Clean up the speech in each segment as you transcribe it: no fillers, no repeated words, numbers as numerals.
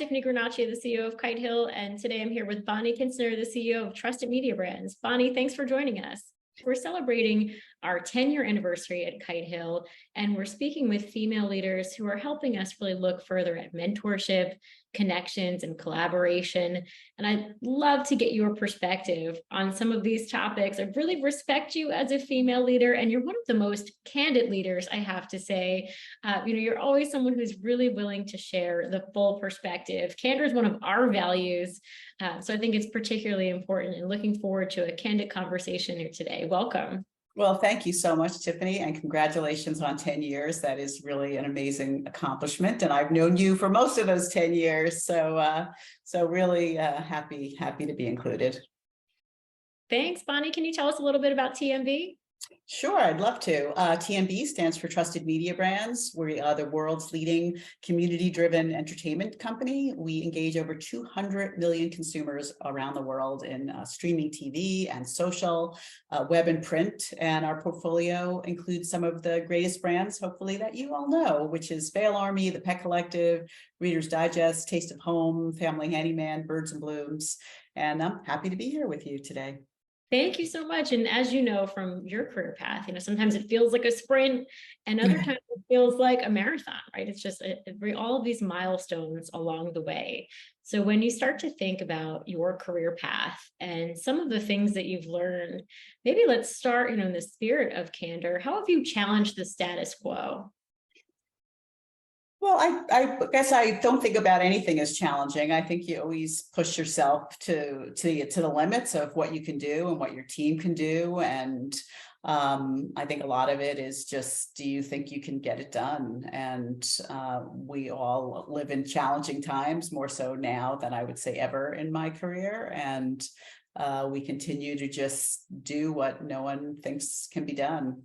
Tiffany Guarnaccia, the CEO of Kite, and today I'm here with Bonnie Kintzer, the CEO of Trusted Media Brands. Bonnie, thanks for joining us. We're celebrating our 10-year anniversary at Kite, and we're speaking with female leaders who are helping us really look further at mentorship, connections, and collaboration. And I'd love to get your perspective on some of these topics. I really respect you as a female leader, and you're one of the most candid leaders, I have to say. You're always someone who's really willing to share the full perspective. Candor is one of our values, so I think it's particularly important, and looking forward to a candid conversation here today. Welcome. Well, thank you so much, Tiffany, and congratulations on 10 years. That is really an amazing accomplishment. And I've known you for most of those 10 years. So really happy to be included. Thanks, Bonnie. Can you tell us a little bit about TMB? Sure, I'd love to. TMB stands for Trusted Media Brands. We are the world's leading community-driven entertainment company. We engage over 200 million consumers around the world in streaming TV and social, web and print. And our portfolio includes some of the greatest brands, hopefully, that you all know, which is Fail Army, The Pet Collective, Reader's Digest, Taste of Home, Family Handyman, Birds and Blooms. And I'm happy to be here with you today. Thank you so much. And as you know from your career path, sometimes it feels like a sprint and other times it feels like a marathon, right? It's just all of these milestones along the way. So when you start to think about your career path and some of the things that you've learned, maybe let's start, in the spirit of candor. How have you challenged the status quo? Well, I guess I don't think about anything as challenging. I think you always push yourself to the limits of what you can do and what your team can do. And I think a lot of it is just, do you think you can get it done? And we all live in challenging times, more so now than I would say ever in my career. And we continue to just do what no one thinks can be done.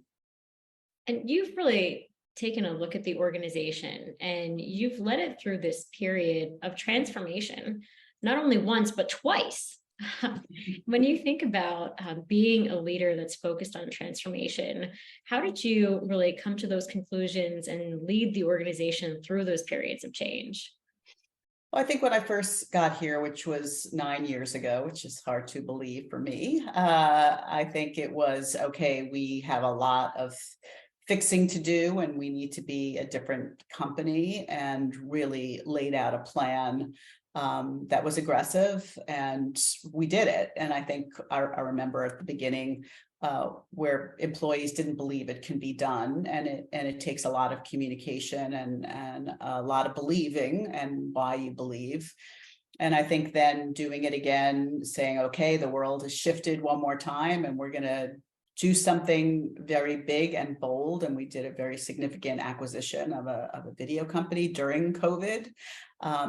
And you've really taken a look at the organization and you've led it through this period of transformation, not only once, but twice. When you think about being a leader that's focused on transformation, how did you really come to those conclusions and lead the organization through those periods of change? Well, I think when I first got here, which was 9 years ago, which is hard to believe for me, I think it was, okay, we have a lot of fixing to do and we need to be a different company, and really laid out a plan that was aggressive, and we did it. And I think I remember at the beginning where employees didn't believe it can be done, and it takes a lot of communication and a lot of believing and why you believe. And I think then doing it again, saying, okay, the world has shifted one more time and we're going to do something very big and bold. And we did a very significant acquisition of a video company during COVID.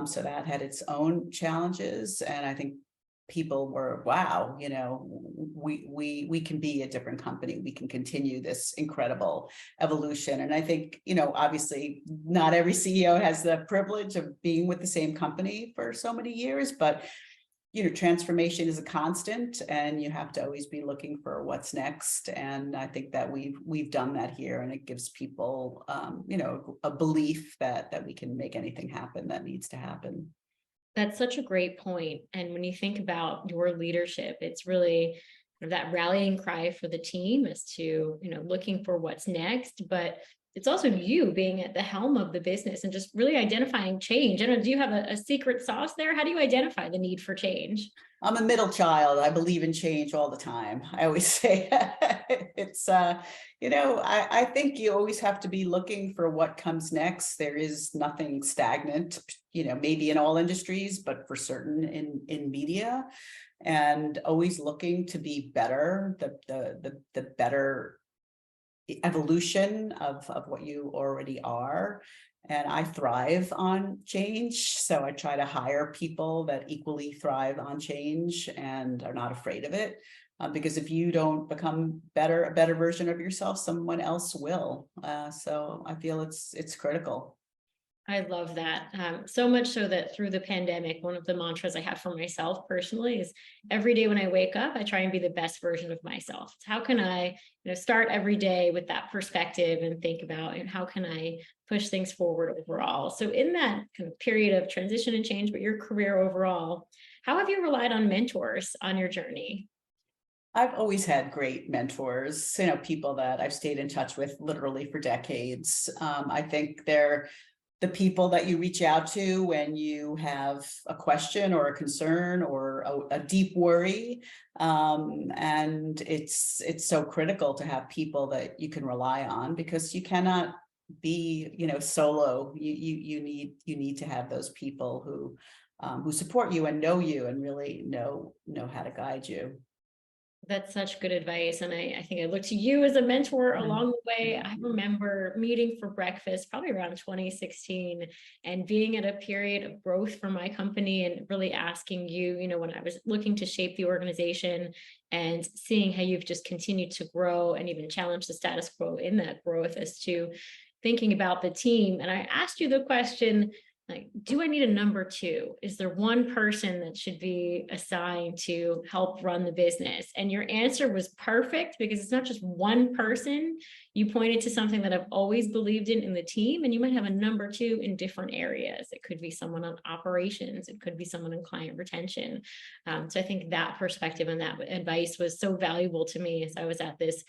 So that had its own challenges. And I think people were, wow, we can be a different company. We can continue this incredible evolution. And I think, obviously not every CEO has the privilege of being with the same company for so many years, but transformation is a constant, and you have to always be looking for what's next. And I think that we've done that here, and it gives people, a belief that we can make anything happen that needs to happen. That's such a great point. And when you think about your leadership, it's really that rallying cry for the team as to, looking for what's next, but it's also you being at the helm of the business and just really identifying change. Do you have a secret sauce there? How do you identify the need for change? I'm a middle child. I believe in change all the time. I always say it's, I think you always have to be looking for what comes next. There is nothing stagnant, maybe in all industries, but for certain in media, and always looking to be better, the better evolution of what you already are. And I thrive on change. So I try to hire people that equally thrive on change and are not afraid of it. Because if you don't become a better version of yourself, someone else will. So I feel it's critical. I love that. So much so that through the pandemic, one of the mantras I have for myself personally is every day when I wake up, I try and be the best version of myself. How can I, start every day with that perspective and think about, and how can I push things forward overall? So in that kind of period of transition and change, but your career overall, how have you relied on mentors on your journey? I've always had great mentors, people that I've stayed in touch with literally for decades. I think they're the people that you reach out to when you have a question or a concern or a deep worry. And it's so critical to have people that you can rely on, because you cannot be, solo. You need to have those people who support you and know you and really know how to guide you. That's such good advice. And I think I look to you as a mentor Mhm. along the way. I remember meeting for breakfast probably around 2016 and being at a period of growth for my company and really asking you, when I was looking to shape the organization and seeing how you've just continued to grow and even challenge the status quo in that growth as to thinking about the team. And I asked you the question, like, do I need a number two? Is there one person that should be assigned to help run the business? And your answer was perfect, because it's not just one person. You pointed to something that I've always believed in the team, and you might have a number two in different areas. It could be someone on operations, it could be someone in client retention. So I think that perspective and that advice was so valuable to me as I was at this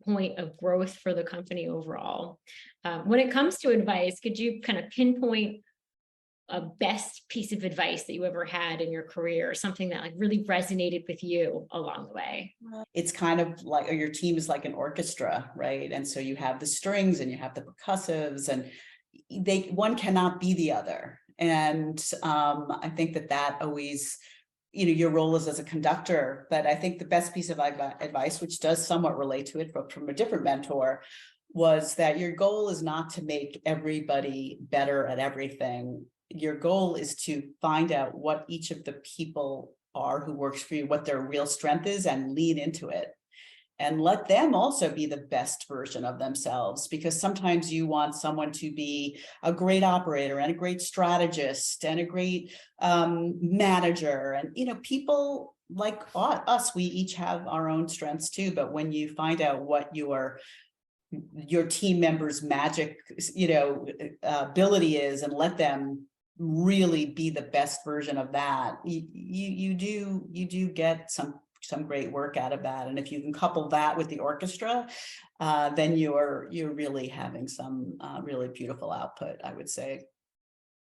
point of growth for the company overall. When it comes to advice, could you kind of pinpoint a best piece of advice that you ever had in your career, or something that like really resonated with you along the way? It's kind of like, or your team is like an orchestra, right? And so you have the strings and you have the percussives, and one cannot be the other. And I think that always, your role is as a conductor. But I think the best piece of advice, which does somewhat relate to it, but from a different mentor, was that your goal is not to make everybody better at everything. Your goal is to find out what each of the people are who works for you, what their real strength is, and lean into it. And let them also be the best version of themselves, because sometimes you want someone to be a great operator and a great strategist and a great manager. And, people like us, we each have our own strengths too. But when you find out what your team members' magic, ability is, and let them really be the best version of that, you do get some great work out of that. And if you can couple that with the orchestra, then you're really having some really beautiful output, I would say.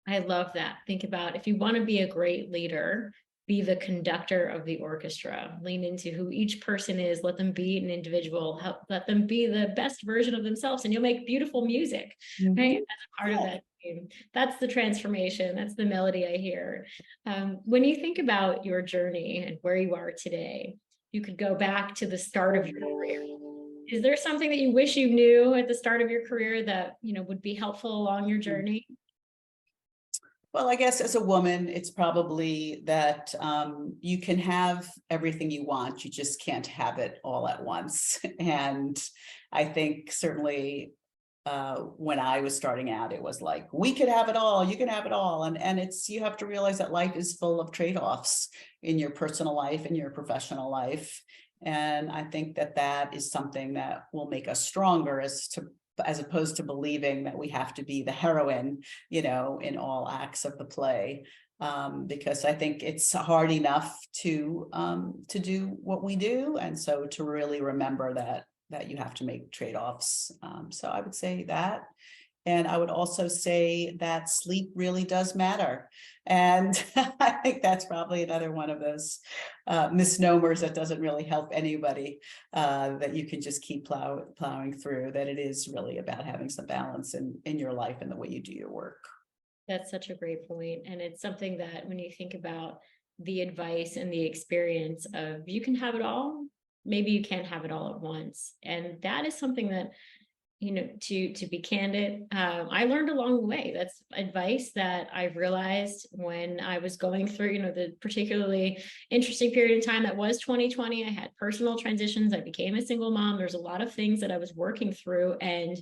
I love that. Think about, if you want to be a great leader, be the conductor of the orchestra. Lean into who each person is. Let them be an individual. Let them be the best version of themselves, and you'll make beautiful music, right? As a part of that team. That's the transformation. That's the melody I hear. When you think about your journey and where you are today, you could go back to the start of your career. Is there something that you wish you knew at the start of your career that would be helpful along your journey? Well, I guess as a woman, it's probably that you can have everything you want, you just can't have it all at once. And I think certainly when I was starting out, it was like, we could have it all, you can have it all. And you have to realize that life is full of trade-offs in your personal life and your professional life. And I think that is something that will make us stronger, as opposed to believing that we have to be the heroine, in all acts of the play. Because I think it's hard enough to do what we do. And so to really remember that you have to make trade-offs. So I would say that. And I would also say that sleep really does matter. And I think that's probably another one of those misnomers that doesn't really help anybody, that you can just keep plowing through, that it is really about having some balance in your life and the way you do your work. That's such a great point. And it's something that when you think about the advice and the experience of you can have it all, maybe you can't have it all at once. And that is something that, to be candid, I learned along the way. That's advice that I realized when I was going through, the particularly interesting period of time that was 2020. I had personal transitions. I became a single mom. There's a lot of things that I was working through. And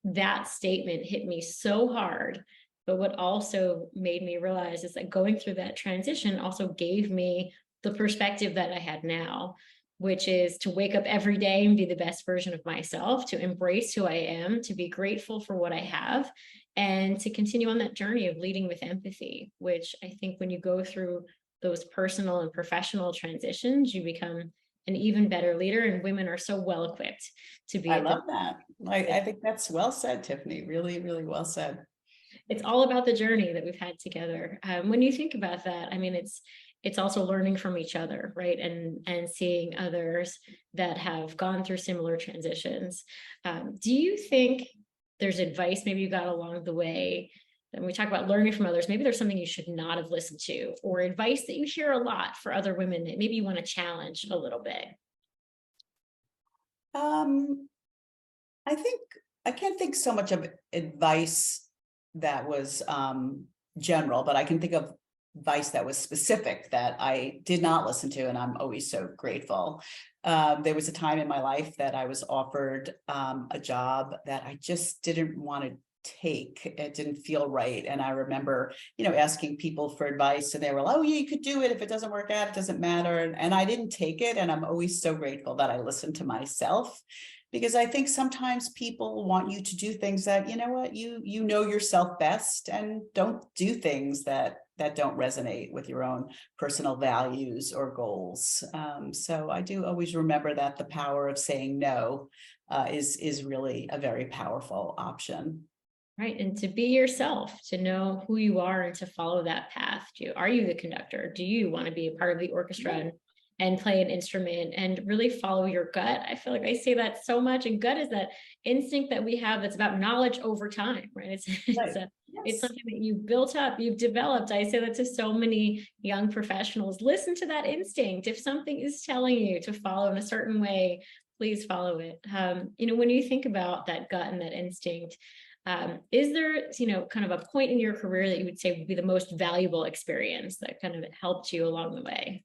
that statement hit me so hard. But what also made me realize is that going through that transition also gave me the perspective that I had now, which is to wake up every day and be the best version of myself, to embrace who I am, to be grateful for what I have, and to continue on that journey of leading with empathy, which I think when you go through those personal and professional transitions, you become an even better leader, and women are so well equipped to be I at the. love that. I think that's well said, Tiffany. Really, really well said. It's all about the journey that we've had together. When you think about that, I mean, it's also learning from each other, right? And seeing others that have gone through similar transitions. Do you think there's advice maybe you got along the way? And we talk about learning from others, maybe there's something you should not have listened to, or advice that you hear a lot for other women that maybe you want to challenge a little bit. Um, I think I can't think so much of advice that was general, but I can think of advice that was specific that I did not listen to, and I'm always so grateful. There was a time in my life that I was offered a job that I just didn't want to take. It didn't feel right. And I remember, asking people for advice, and they were like, oh, yeah, you could do it. If it doesn't work out, it doesn't matter. And I didn't take it. And I'm always so grateful that I listened to myself, because I think sometimes people want you to do things that, you know yourself best, and don't do things that don't resonate with your own personal values or goals. So I do always remember that the power of saying no is really a very powerful option. Right. And to be yourself, to know who you are and to follow that path. Are you the conductor? Do you want to be a part of the orchestra and play an instrument and really follow your gut? I feel like I say that so much. And gut is that instinct that we have that's about knowledge over time, right? It's something that you've built up, you've developed. I say that to so many young professionals. Listen to that instinct. If something is telling you to follow in a certain way, please follow it. When you think about that gut and that instinct, is there, kind of a point in your career that you would say would be the most valuable experience that kind of helped you along the way?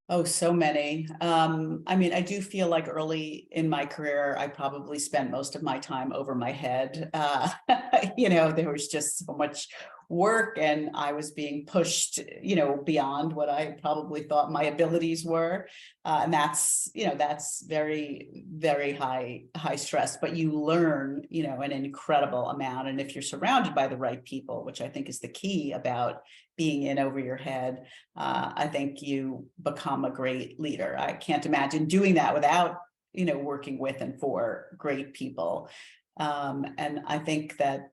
Oh, so many. I mean, I do feel like early in my career, I probably spent most of my time over my head. There was just so much work, and I was being pushed, beyond what I probably thought my abilities were. And that's very, very high stress, but you learn, an incredible amount. And if you're surrounded by the right people, which I think is the key about being in over your head, I think you become a great leader. I can't imagine doing that without, working with and for great people. And I think that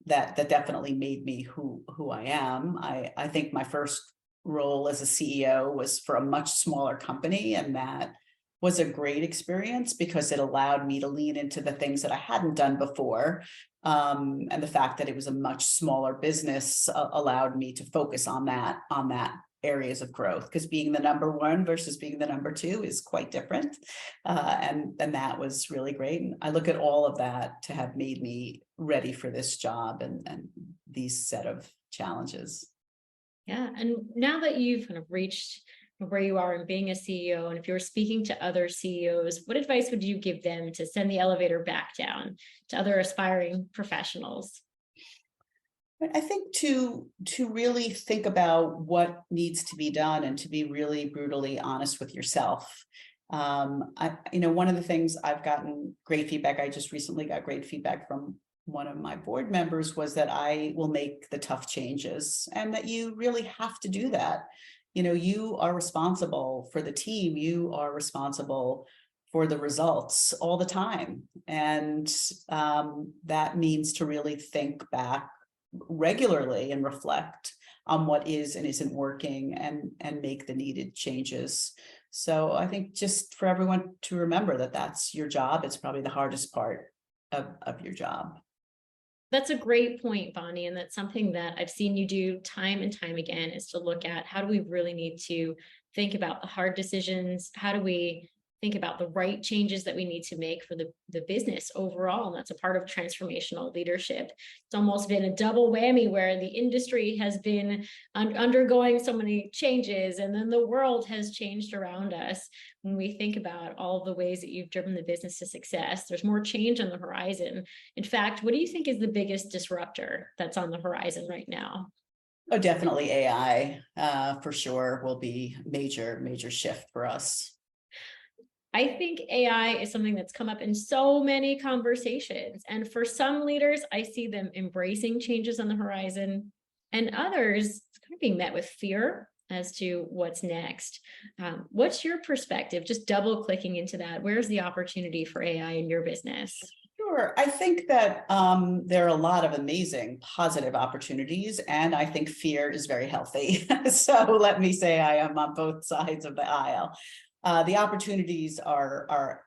that definitely made me who I am. I think my first role as a CEO was for a much smaller company, and that was a great experience because it allowed me to lean into the things that I hadn't done before. And the fact that it was a much smaller business allowed me to focus on that areas of growth, because being the number one versus being the number two is quite different. And that was really great. And I look at all of that to have made me ready for this job and these set of challenges. Yeah. And now that you've kind of reached where you are in being a CEO, and if you're speaking to other CEOs, what advice would you give them to send the elevator back down to other aspiring professionals? I think to really think about what needs to be done and to be really brutally honest with yourself. One of the things I've gotten great feedback, I just recently got great feedback from one of my board members, was that I will make the tough changes, and that you really have to do that. You are responsible for the team. You are responsible for the results all the time. And that means to really think back regularly and reflect on what is and isn't working, and make the needed changes. So I think just for everyone to remember that that's your job. It's probably the hardest part of your job. That's a great point, Bonnie. And that's something that I've seen you do time and time again, is to look at how do we really need to think about the hard decisions? How do we think about the right changes that we need to make for the business overall. And that's a part of transformational leadership. It's almost been a double whammy where the industry has been undergoing so many changes, and then the world has changed around us. When we think about all the ways that you've driven the business to success, there's more change on the horizon. In fact, what do you think is the biggest disruptor that's on the horizon right now? Oh, definitely AI, for sure, will be major shift for us. I think AI is something that's come up in so many conversations. And for some leaders, I see them embracing changes on the horizon, and others, it's kind of being met with fear as to what's next. What's your perspective? Just double clicking into that. Where's the opportunity for AI in your business? Sure. I think that there are a lot of amazing positive opportunities, and I think fear is very healthy. So let me say I am on both sides of the aisle. The opportunities are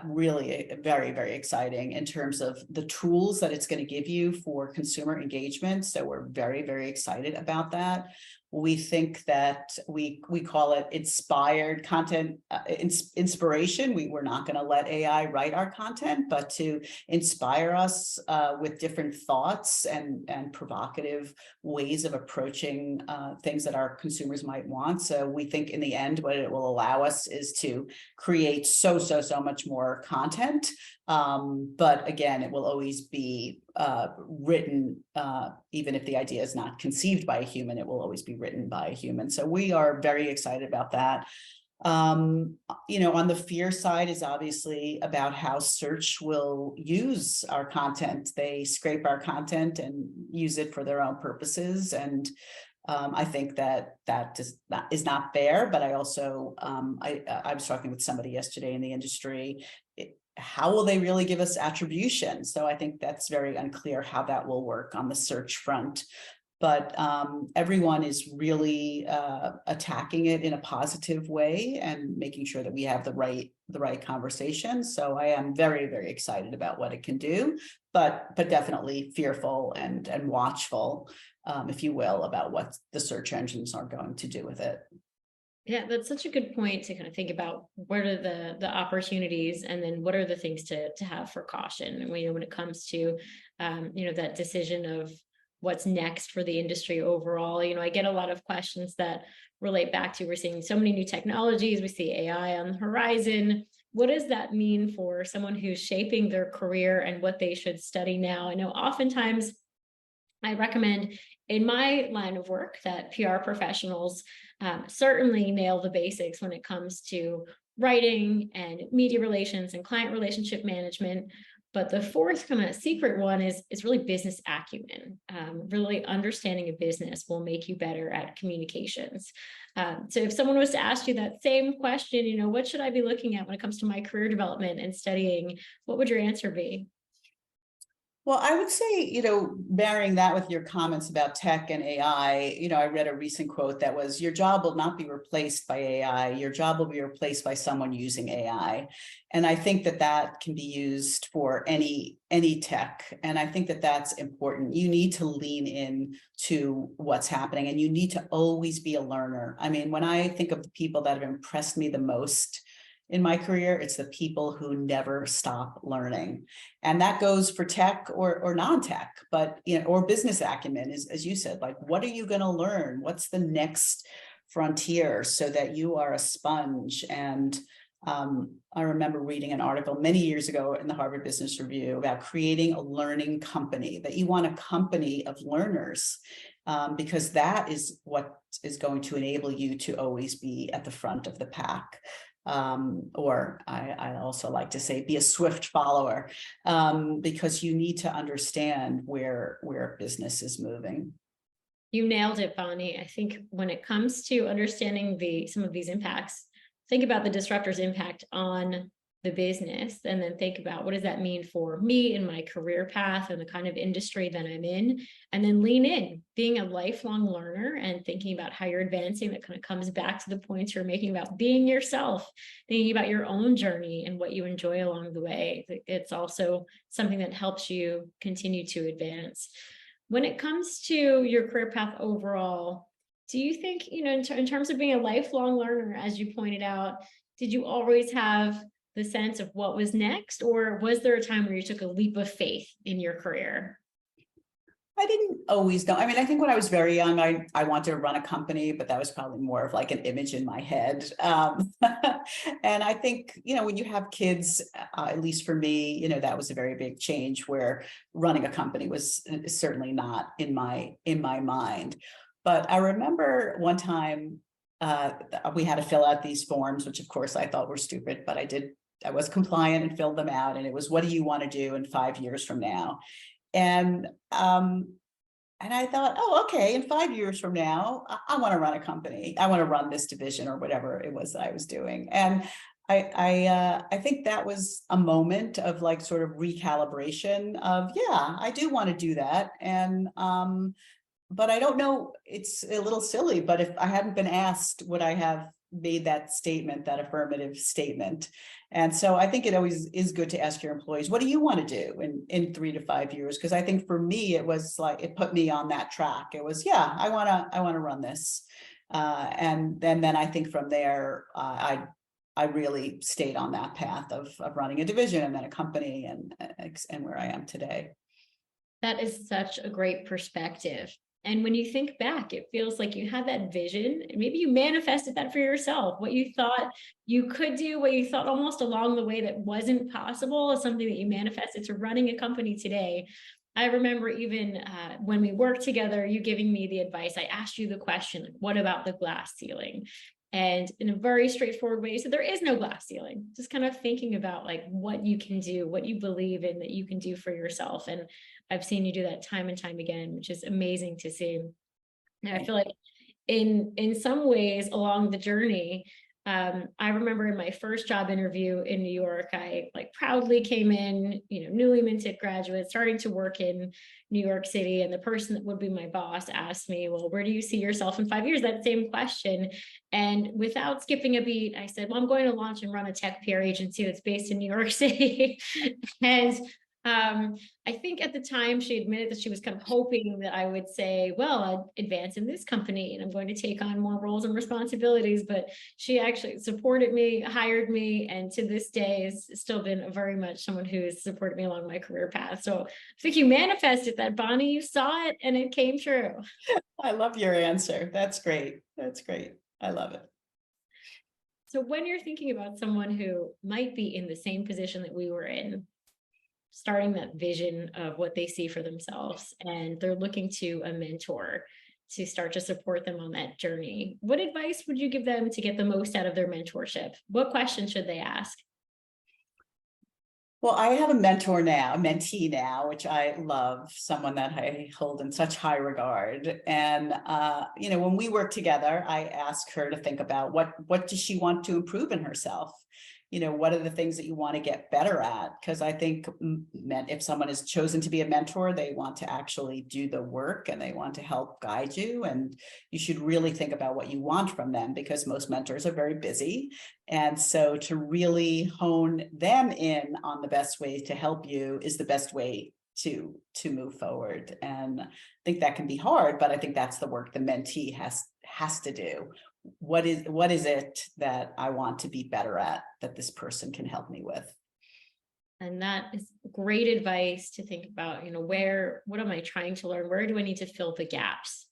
really very exciting in terms of the tools that it's going to give you for consumer engagement. So we're very excited about that. We think that we call it inspired content, inspiration. We're not going to let AI write our content, but to inspire us with different thoughts and provocative ways of approaching things that our consumers might want. So we think in the end, what it will allow us is to create so much more content. But again, it will always be written, even if the idea is not conceived by a human, it will always be written by a human. So we are very excited about that. On the fear side is obviously about how search will use our content. They scrape our content and use it for their own purposes. And I think that is not fair, but I also, I was talking with somebody yesterday in the industry. How will they really give us attribution? So I think that's very unclear how that will work on the search front. But everyone is really attacking it in a positive way and making sure that we have the right conversation. So I am very excited about what it can do, but definitely fearful and watchful, if you will, about what the search engines are going to do with it. Yeah, that's such a good point to kind of think about what are the opportunities, and then what are the things to have for caution. And when it comes to that decision of what's next for the industry overall, I get a lot of questions that relate back to, we're seeing so many new technologies, we see AI on the horizon. What does that mean for someone who's shaping their career and what they should study now? I know oftentimes I recommend in my line of work that PR professionals certainly nail the basics when it comes to writing and media relations and client relationship management. But the fourth kind of secret one is really business acumen. Really understanding a business will make you better at communications. So if someone was to ask you that same question, what should I be looking at when it comes to my career development and studying, what would your answer be? Well, I would say, marrying that with your comments about tech and AI, I read a recent quote that was, your job will not be replaced by AI. Your job will be replaced by someone using AI. And I think that can be used for any tech. And I think that that's important. You need to lean in to what's happening, and you need to always be a learner. I mean, when I think of the people that have impressed me the most in my career, it's the people who never stop learning. And that goes for tech or non-tech, but or business acumen, as you said, like, what are you going to learn? What's the next frontier, so that you are a sponge? And I remember reading an article many years ago in the Harvard Business Review about creating a learning company, that you want a company of learners, because that is what is going to enable you to always be at the front of the pack. Or I also like to say, be a swift follower, because you need to understand where business is moving. You nailed it, Bonnie. I think when it comes to understanding some of these impacts, think about the disruptor's impact on the business, and then think about, what does that mean for me in my career path and the kind of industry that I'm in, and then lean in, being a lifelong learner and thinking about how you're advancing. That kind of comes back to the points you're making about being yourself, thinking about your own journey and what you enjoy along the way. It's also something that helps you continue to advance. When it comes to your career path overall, do you think, in terms of being a lifelong learner, as you pointed out, did you always have the sense of what was next, or was there a time where you took a leap of faith in your career? I didn't always know. I mean, I think when I was very young, I wanted to run a company, but that was probably more of like an image in my head. And I think, when you have kids, at least for me, that was a very big change where running a company was certainly not in my mind. But I remember one time we had to fill out these forms, which of course I thought were stupid, but I was compliant and filled them out. And it was, what do you want to do in 5 years from now? And I thought, oh, okay, in 5 years from now, I want to run a company. I want to run this division or whatever it was that I was doing. And I think that was a moment of like sort of recalibration of, yeah, I do want to do that. And but I don't know, it's a little silly, but if I hadn't been asked, would I have made that statement, that affirmative statement? And so I think it always is good to ask your employees, what do you want to do in 3 to 5 years? Because I think for me, it was like, it put me on that track. It was, yeah, I want to run this. And then I think from there, I really stayed on that path of running a division and then a company and where I am today. That is such a great perspective. And when you think back, it feels like you had that vision and maybe you manifested that for yourself. What you thought you could do, what you thought almost along the way that wasn't possible is something that you manifested to running a company today. I remember even when we worked together, you giving me the advice. I asked you the question, like, what about the glass ceiling? And in a very straightforward way, you said there is no glass ceiling. Just kind of thinking about like what you can do, what you believe in that you can do for yourself. And I've seen you do that time and time again, which is amazing to see. And I feel like in some ways along the journey, I remember in my first job interview in New York, I like proudly came in, newly minted graduate, starting to work in New York City. And the person that would be my boss asked me, well, where do you see yourself in 5 years? That same question. And without skipping a beat, I said, well, I'm going to launch and run a tech PR agency that's based in New York City. And I think at the time she admitted that she was kind of hoping that I would say, well, I'll advance in this company and I'm going to take on more roles and responsibilities. But she actually supported me, hired me, and to this day has still been very much someone who's supported me along my career path. So I think you manifested that, Bonnie. You saw it and it came true. I love your answer. That's great. That's great. I love it. So when you're thinking about someone who might be in the same position that we were in, starting that vision of what they see for themselves, and they're looking to a mentor to start to support them on that journey, what advice would you give them to get the most out of their mentorship? What questions should they ask? Well, I have a mentor now, a mentee now, which I love, someone that I hold in such high regard. And, when we work together, I ask her to think about what does she want to improve in herself? What are the things that you want to get better at? Because I think if someone has chosen to be a mentor, they want to actually do the work and they want to help guide you. And you should really think about what you want from them, because most mentors are very busy. And so to really hone them in on the best way to help you is the best way to move forward. And I think that can be hard, but I think that's the work the mentee has to do. What is it that I want to be better at that this person can help me with? And that is great advice to think about, what am I trying to learn? Where do I need to fill the gaps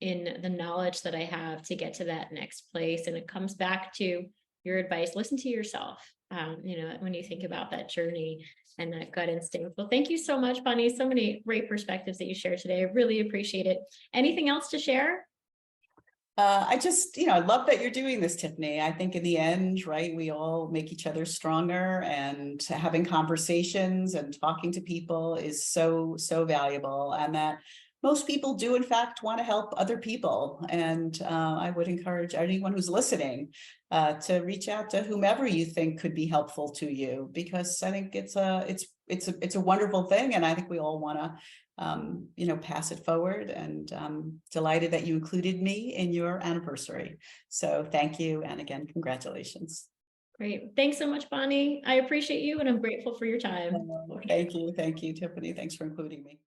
in the knowledge that I have to get to that next place? And it comes back to your advice, listen to yourself, when you think about that journey and that gut instinct. Well, thank you so much, Bonnie. So many great perspectives that you shared today. I really appreciate it. Anything else to share? I just, I love that you're doing this, Tiffany. I think in the end, right, we all make each other stronger, and having conversations and talking to people is so, so valuable. And that most people do, in fact, want to help other people. And I would encourage anyone who's listening to reach out to whomever you think could be helpful to you, because I think it's a wonderful thing. And I think we all want to pass it forward, and delighted that you included me in your anniversary. So thank you. And again, congratulations. Great. Thanks so much, Bonnie. I appreciate you and I'm grateful for your time. Thank you. Thank you, Tiffany. Thanks for including me.